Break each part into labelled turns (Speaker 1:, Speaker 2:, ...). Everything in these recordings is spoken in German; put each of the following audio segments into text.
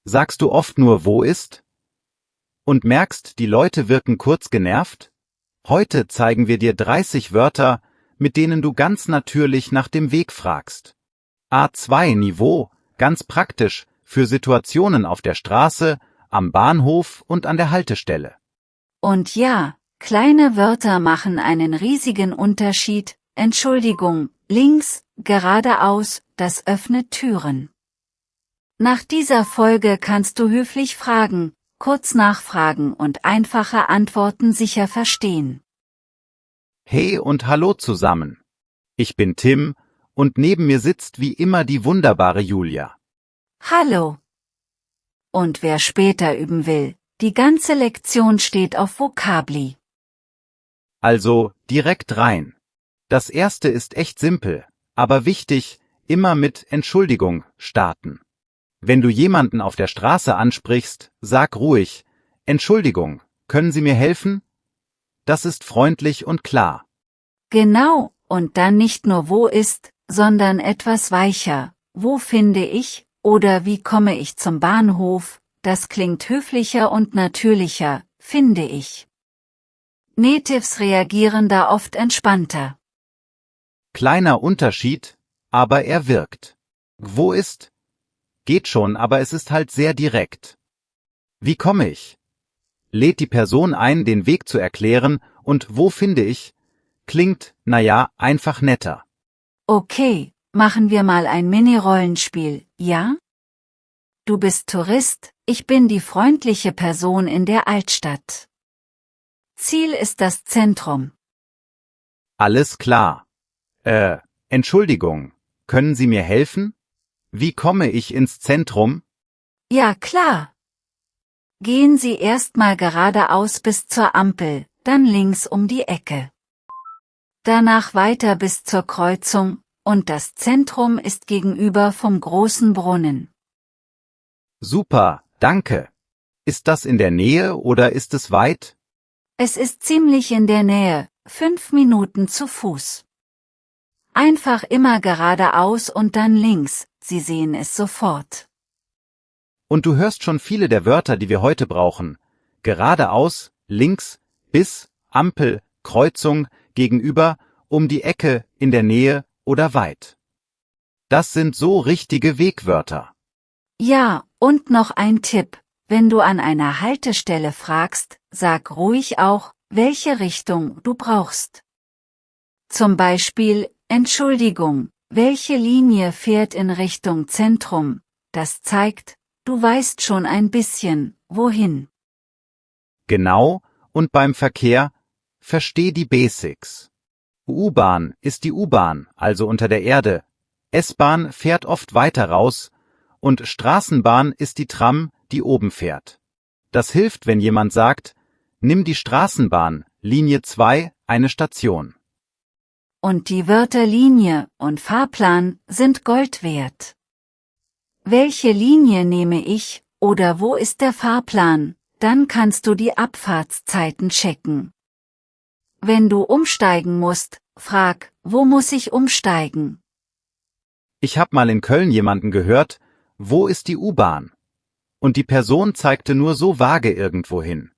Speaker 1: Sagst du oft nur wo ist? Und merkst, die Leute wirken kurz genervt? Heute zeigen wir dir 30 Wörter, mit denen du ganz natürlich nach dem Weg fragst. A2 Niveau, ganz praktisch, für Situationen auf der Straße, am Bahnhof und an der Haltestelle.
Speaker 2: Und ja, kleine Wörter machen einen riesigen Unterschied. Entschuldigung, links, geradeaus, das öffnet Türen. Nach dieser Folge kannst du höflich fragen, kurz nachfragen und einfache Antworten sicher verstehen.
Speaker 1: Hey und hallo zusammen. Ich bin Tim und neben mir sitzt wie immer die wunderbare Julia.
Speaker 2: Hallo. Und wer später üben will, die ganze Lektion steht auf Vocabli.
Speaker 1: Also, direkt rein. Das erste ist echt simpel, aber wichtig, immer mit Entschuldigung starten. Wenn du jemanden auf der Straße ansprichst, sag ruhig, Entschuldigung, können Sie mir helfen? Das ist freundlich und klar.
Speaker 2: Genau, und dann nicht nur wo ist, sondern etwas weicher. Wo finde ich, oder wie komme ich zum Bahnhof? Das klingt höflicher und natürlicher, finde ich. Natives reagieren da oft entspannter.
Speaker 1: Kleiner Unterschied, aber er wirkt. Wo ist? Geht schon, aber es ist halt sehr direkt. Wie komme ich? Lädt die Person ein, den Weg zu erklären, und wo finde ich? Klingt, naja, einfach netter.
Speaker 2: Okay, machen wir mal ein Mini-Rollenspiel, ja? Du bist Tourist, ich bin die freundliche Person in der Altstadt. Ziel ist das Zentrum.
Speaker 1: Alles klar. Entschuldigung, können Sie mir helfen? Wie komme ich ins Zentrum?
Speaker 2: Ja, klar. Gehen Sie erstmal geradeaus bis zur Ampel, dann links um die Ecke. Danach weiter bis zur Kreuzung, und das Zentrum ist gegenüber vom großen Brunnen.
Speaker 1: Super, danke. Ist das in der Nähe oder ist es weit?
Speaker 2: Es ist ziemlich in der Nähe, 5 Minuten zu Fuß. Einfach immer geradeaus und dann links, Sie sehen es sofort.
Speaker 1: Und du hörst schon viele der Wörter, die wir heute brauchen. Geradeaus, links, bis, Ampel, Kreuzung, gegenüber, um die Ecke, in der Nähe oder weit. Das sind so richtige Wegwörter.
Speaker 2: Ja, und noch ein Tipp. Wenn du an einer Haltestelle fragst, sag ruhig auch, welche Richtung du brauchst. Zum Beispiel, Entschuldigung, welche Linie fährt in Richtung Zentrum? Das zeigt, du weißt schon ein bisschen, wohin.
Speaker 1: Genau, und beim Verkehr, versteh die Basics. U-Bahn ist die U-Bahn, also unter der Erde. S-Bahn fährt oft weiter raus und Straßenbahn ist die Tram, die oben fährt. Das hilft, wenn jemand sagt, nimm die Straßenbahn, Linie 2, eine Station.
Speaker 2: Und die Wörter Linie und Fahrplan sind Gold wert. Welche Linie nehme ich, oder wo ist der Fahrplan? Dann kannst du die Abfahrtszeiten checken. Wenn du umsteigen musst, frag, wo muss ich umsteigen?
Speaker 1: Ich hab mal in Köln jemanden gehört, wo ist die U-Bahn? Und die Person zeigte nur so vage irgendwo hin.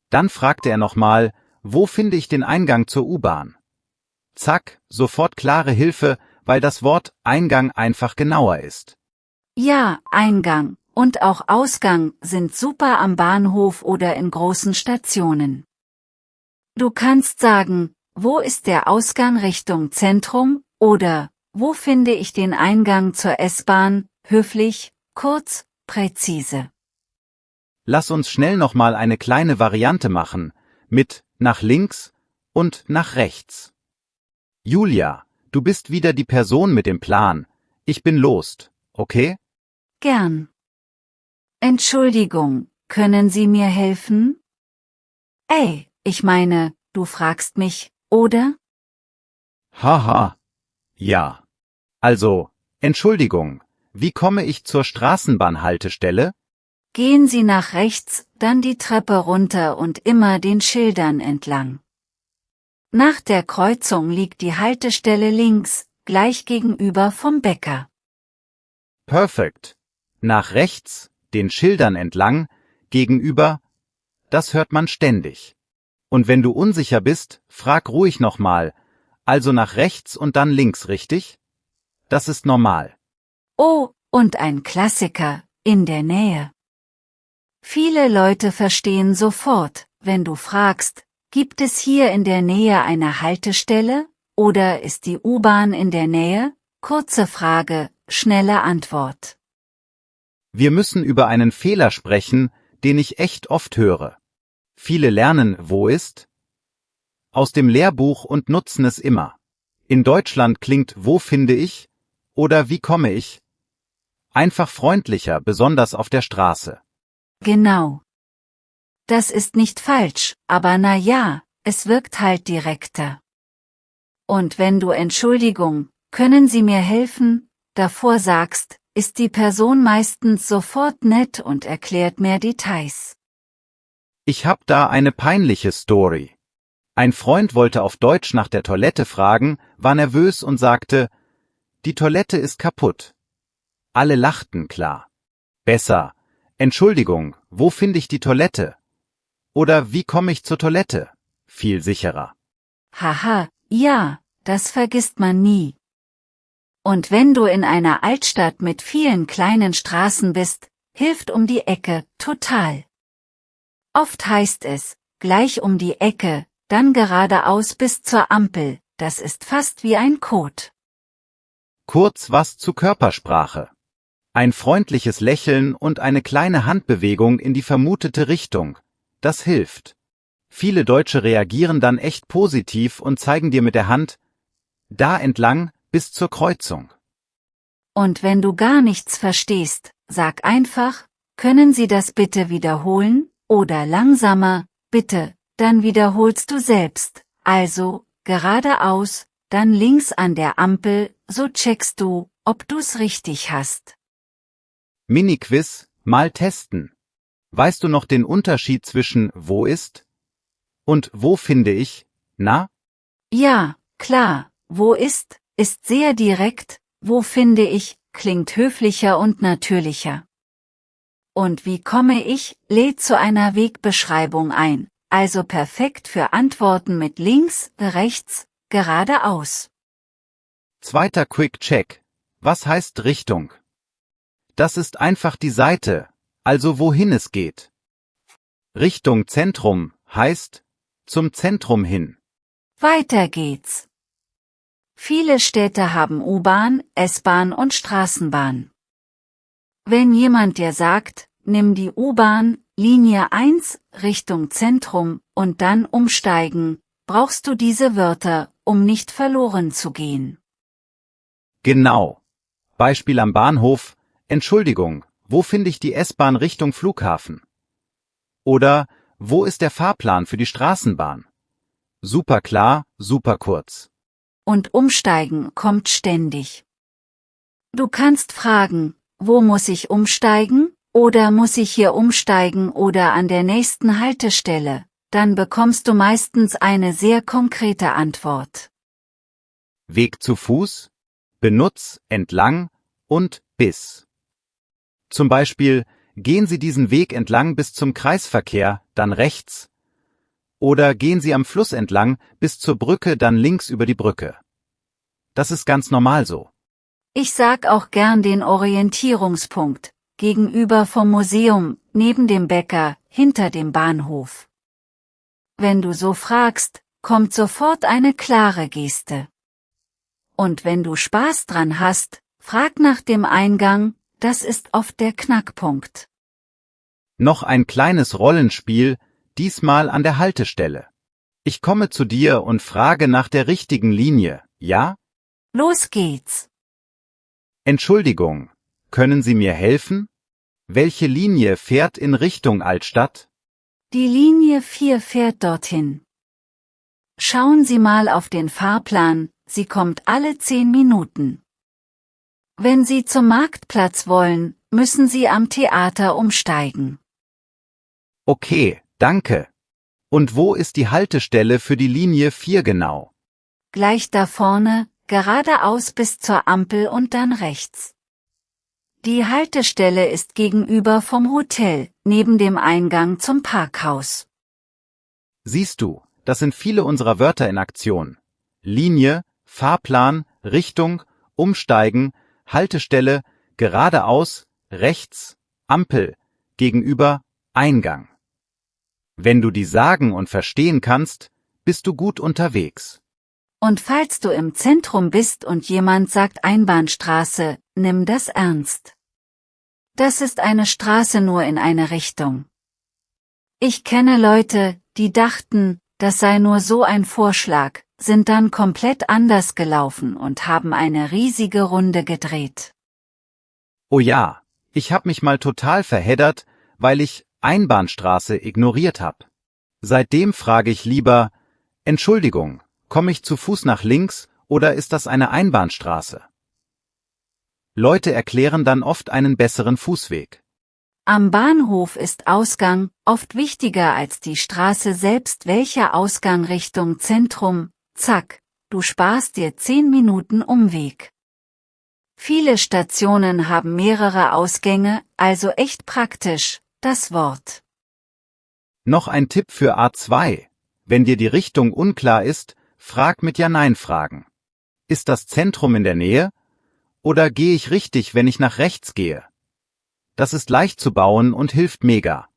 Speaker 1: Dann fragte er nochmal, wo finde ich den Eingang zur U-Bahn? Zack, sofort klare Hilfe, weil das Wort Eingang einfach genauer ist.
Speaker 2: Ja, Eingang und auch Ausgang sind super am Bahnhof oder in großen Stationen. Du kannst sagen, wo ist der Ausgang Richtung Zentrum, oder, wo finde ich den Eingang zur S-Bahn, höflich, kurz, präzise.
Speaker 1: Lass uns schnell nochmal eine kleine Variante machen, mit nach links und nach rechts. Julia, du bist wieder die Person mit dem Plan. Ich bin los, okay?
Speaker 2: Gern. Entschuldigung, können Sie mir helfen? Ey, ich meine, du fragst mich, oder?
Speaker 1: Haha. Ja. Also, Entschuldigung, wie komme ich zur Straßenbahnhaltestelle?
Speaker 2: Gehen Sie nach rechts, dann die Treppe runter und immer den Schildern entlang. Nach der Kreuzung liegt die Haltestelle links, gleich gegenüber vom Bäcker.
Speaker 1: Perfekt. Nach rechts, den Schildern entlang, gegenüber, das hört man ständig. Und wenn du unsicher bist, frag ruhig nochmal, also nach rechts und dann links, richtig? Das ist normal.
Speaker 2: Oh, und ein Klassiker, in der Nähe. Viele Leute verstehen sofort, wenn du fragst, gibt es hier in der Nähe eine Haltestelle, oder ist die U-Bahn in der Nähe? Kurze Frage, schnelle Antwort.
Speaker 1: Wir müssen über einen Fehler sprechen, den ich echt oft höre. Viele lernen, wo ist? Aus dem Lehrbuch und nutzen es immer. In Deutschland klingt wo finde ich? Oder wie komme ich? Einfach freundlicher, besonders auf der Straße.
Speaker 2: Genau. Das ist nicht falsch, aber na ja, es wirkt halt direkter. Und wenn du Entschuldigung, können Sie mir helfen, davor sagst, ist die Person meistens sofort nett und erklärt mehr Details.
Speaker 1: Ich hab da eine peinliche Story. Ein Freund wollte auf Deutsch nach der Toilette fragen, war nervös und sagte, die Toilette ist kaputt. Alle lachten, klar. Besser, Entschuldigung, wo finde ich die Toilette? Oder wie komme ich zur Toilette? Viel sicherer.
Speaker 2: Haha, ja, das vergisst man nie. Und wenn du in einer Altstadt mit vielen kleinen Straßen bist, hilft um die Ecke total. Oft heißt es, gleich um die Ecke, dann geradeaus bis zur Ampel, das ist fast wie ein Code.
Speaker 1: Kurz was zu Körpersprache. Ein freundliches Lächeln und eine kleine Handbewegung in die vermutete Richtung, das hilft. Viele Deutsche reagieren dann echt positiv und zeigen dir mit der Hand, da entlang, bis zur Kreuzung.
Speaker 2: Und wenn du gar nichts verstehst, sag einfach, können Sie das bitte wiederholen, oder langsamer, bitte, dann wiederholst du selbst, also, geradeaus, dann links an der Ampel, so checkst du, ob du's richtig hast.
Speaker 1: Mini-Quiz, mal testen. Weißt du noch den Unterschied zwischen wo ist und wo finde ich, na?
Speaker 2: Ja, klar, wo ist sehr direkt, wo finde ich, klingt höflicher und natürlicher. Und wie komme ich, lädt zu einer Wegbeschreibung ein, also perfekt für Antworten mit links, rechts, geradeaus.
Speaker 1: Zweiter Quick-Check. Was heißt Richtung? Das ist einfach die Seite, also wohin es geht. Richtung Zentrum heißt zum Zentrum hin.
Speaker 2: Weiter geht's. Viele Städte haben U-Bahn, S-Bahn und Straßenbahn. Wenn jemand dir sagt, nimm die U-Bahn, Linie 1, Richtung Zentrum, und dann umsteigen, brauchst du diese Wörter, um nicht verloren zu gehen.
Speaker 1: Genau. Beispiel am Bahnhof, Entschuldigung, wo finde ich die S-Bahn Richtung Flughafen? Oder, wo ist der Fahrplan für die Straßenbahn? Super klar, super kurz.
Speaker 2: Und umsteigen kommt ständig. Du kannst fragen, wo muss ich umsteigen, oder muss ich hier umsteigen oder an der nächsten Haltestelle, dann bekommst du meistens eine sehr konkrete Antwort.
Speaker 1: Weg zu Fuß, benutz, entlang und bis. Zum Beispiel, gehen Sie diesen Weg entlang bis zum Kreisverkehr, dann rechts. Oder gehen Sie am Fluss entlang bis zur Brücke, dann links über die Brücke. Das ist ganz normal so.
Speaker 2: Ich sag auch gern den Orientierungspunkt, gegenüber vom Museum, neben dem Bäcker, hinter dem Bahnhof. Wenn du so fragst, kommt sofort eine klare Geste. Und wenn du Spaß dran hast, frag nach dem Eingang, das ist oft der Knackpunkt.
Speaker 1: Noch ein kleines Rollenspiel, diesmal an der Haltestelle. Ich komme zu dir und frage nach der richtigen Linie, ja?
Speaker 2: Los geht's.
Speaker 1: Entschuldigung, können Sie mir helfen? Welche Linie fährt in Richtung Altstadt?
Speaker 2: Die Linie 4 fährt dorthin. Schauen Sie mal auf den Fahrplan, sie kommt alle 10 Minuten. Wenn Sie zum Marktplatz wollen, müssen Sie am Theater umsteigen.
Speaker 1: Okay, danke. Und wo ist die Haltestelle für die Linie 4 genau?
Speaker 2: Gleich da vorne, geradeaus bis zur Ampel und dann rechts. Die Haltestelle ist gegenüber vom Hotel, neben dem Eingang zum Parkhaus.
Speaker 1: Siehst du, das sind viele unserer Wörter in Aktion. Linie, Fahrplan, Richtung, Umsteigen, Haltestelle, geradeaus, rechts, Ampel, gegenüber, Eingang. Wenn du die sagen und verstehen kannst, bist du gut unterwegs.
Speaker 2: Und falls du im Zentrum bist und jemand sagt Einbahnstraße, nimm das ernst. Das ist eine Straße nur in eine Richtung. Ich kenne Leute, die dachten, das sei nur so ein Vorschlag, sind dann komplett anders gelaufen und haben eine riesige Runde gedreht.
Speaker 1: Oh ja, ich hab mich mal total verheddert, weil ich Einbahnstraße ignoriert hab. Seitdem frage ich lieber, Entschuldigung, komme ich zu Fuß nach links oder ist das eine Einbahnstraße? Leute erklären dann oft einen besseren Fußweg.
Speaker 2: Am Bahnhof ist Ausgang oft wichtiger als die Straße selbst. Welcher Ausgang Richtung Zentrum? Zack, du sparst dir 10 Minuten Umweg. Viele Stationen haben mehrere Ausgänge, also echt praktisch, das Wort.
Speaker 1: Noch ein Tipp für A2. Wenn dir die Richtung unklar ist, frag mit Ja-Nein-Fragen. Ist das Zentrum in der Nähe? Oder gehe ich richtig, wenn ich nach rechts gehe? Das ist leicht zu bauen und hilft mega.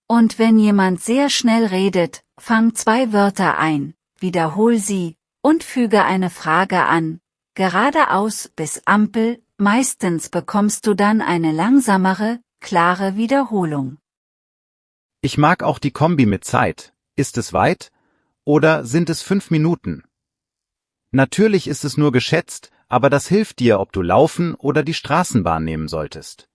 Speaker 2: Und wenn jemand sehr schnell redet, fang 2 Wörter ein, wiederhol sie und füge eine Frage an. Geradeaus bis Ampel, meistens bekommst du dann eine langsamere, klare Wiederholung.
Speaker 1: Ich mag auch die Kombi mit Zeit. Ist es weit? Oder sind es 5 Minuten? Natürlich ist es nur geschätzt, aber das hilft dir, ob du laufen oder die Straßenbahn nehmen solltest.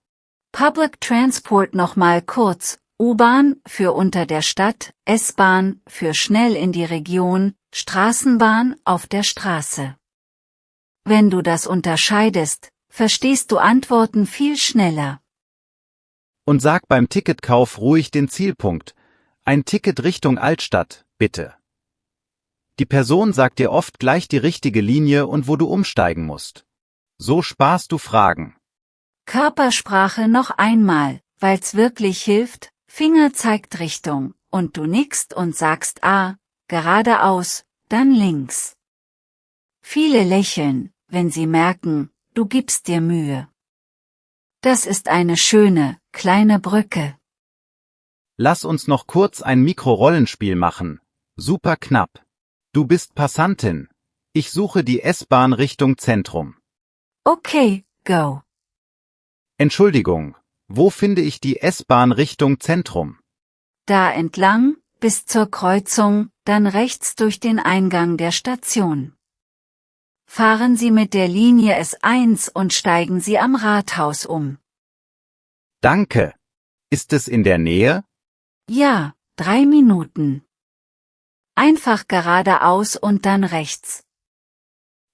Speaker 2: Public Transport nochmal kurz, U-Bahn für unter der Stadt, S-Bahn für schnell in die Region, Straßenbahn auf der Straße. Wenn du das unterscheidest, verstehst du Antworten viel schneller.
Speaker 1: Und sag beim Ticketkauf ruhig den Zielpunkt. Ein Ticket Richtung Altstadt, bitte. Die Person sagt dir oft gleich die richtige Linie und wo du umsteigen musst. So sparst du Fragen.
Speaker 2: Körpersprache noch einmal, weil's wirklich hilft, Finger zeigt Richtung, und du nickst und sagst geradeaus, dann links. Viele lächeln, wenn sie merken, du gibst dir Mühe. Das ist eine schöne, kleine Brücke.
Speaker 1: Lass uns noch kurz ein Mikrorollenspiel machen. Super knapp. Du bist Passantin. Ich suche die S-Bahn Richtung Zentrum.
Speaker 2: Okay, go.
Speaker 1: Entschuldigung, wo finde ich die S-Bahn Richtung Zentrum?
Speaker 2: Da entlang, bis zur Kreuzung, dann rechts durch den Eingang der Station. Fahren Sie mit der Linie S1 und steigen Sie am Rathaus um.
Speaker 1: Danke. Ist es in der Nähe?
Speaker 2: Ja, 3 Minuten. Einfach geradeaus und dann rechts.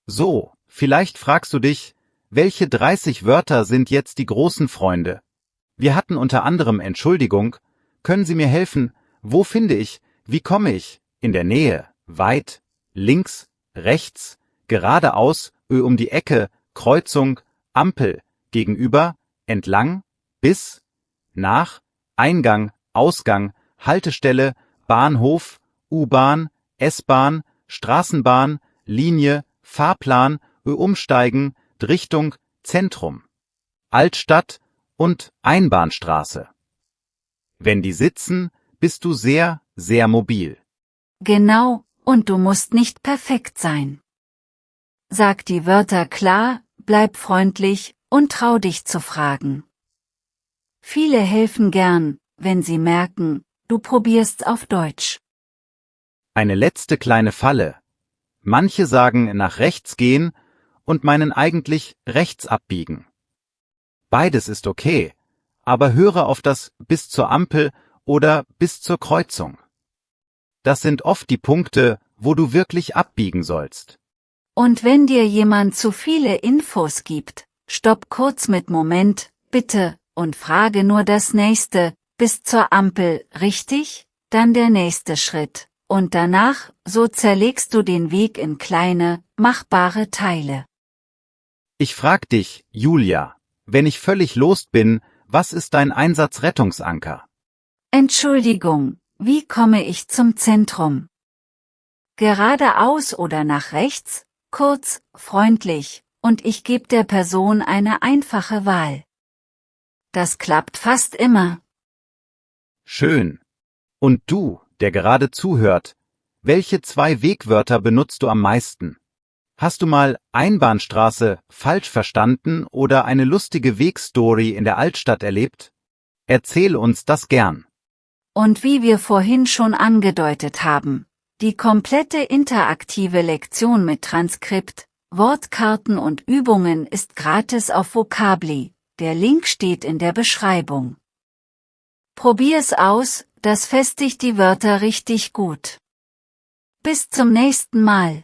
Speaker 1: So, vielleicht fragst du dich, welche 30 Wörter sind jetzt die großen Freunde? Wir hatten unter anderem Entschuldigung, können Sie mir helfen, wo finde ich, wie komme ich, in der Nähe, weit, links, rechts, geradeaus, um die Ecke, Kreuzung, Ampel, gegenüber, entlang, bis, nach, Eingang, Ausgang, Haltestelle, Bahnhof, U-Bahn, S-Bahn, Straßenbahn, Linie, Fahrplan, Umsteigen, Richtung, Zentrum, Altstadt und Einbahnstraße. Wenn die sitzen, bist du sehr, sehr mobil.
Speaker 2: Genau, und du musst nicht perfekt sein. Sag die Wörter klar, bleib freundlich und trau dich zu fragen. Viele helfen gern, wenn sie merken, du probierst's auf Deutsch.
Speaker 1: Eine letzte kleine Falle. Manche sagen nach rechts gehen und meinen eigentlich rechts abbiegen. Beides ist okay, aber höre auf das bis zur Ampel oder bis zur Kreuzung. Das sind oft die Punkte, wo du wirklich abbiegen sollst.
Speaker 2: Und wenn dir jemand zu viele Infos gibt, stopp kurz mit Moment, bitte, und frage nur das nächste, bis zur Ampel, richtig? Dann der nächste Schritt. Und danach, so zerlegst du den Weg in kleine, machbare Teile.
Speaker 1: Ich frag dich, Julia, Wenn ich völlig lost bin, was ist dein Einsatzrettungsanker?
Speaker 2: Entschuldigung, wie komme ich zum Zentrum? Geradeaus oder nach rechts, kurz, freundlich, und ich gebe der Person eine einfache Wahl. Das klappt fast immer.
Speaker 1: Schön. Und du, der gerade zuhört, welche 2 Wegwörter benutzt du am meisten? Hast du mal Einbahnstraße falsch verstanden oder eine lustige Wegstory in der Altstadt erlebt? Erzähl uns das gern.
Speaker 2: Und wie wir vorhin schon angedeutet haben, die komplette interaktive Lektion mit Transkript, Wortkarten und Übungen ist gratis auf Vocably, der Link steht in der Beschreibung. Probier's aus, das festigt die Wörter richtig gut. Bis zum nächsten Mal.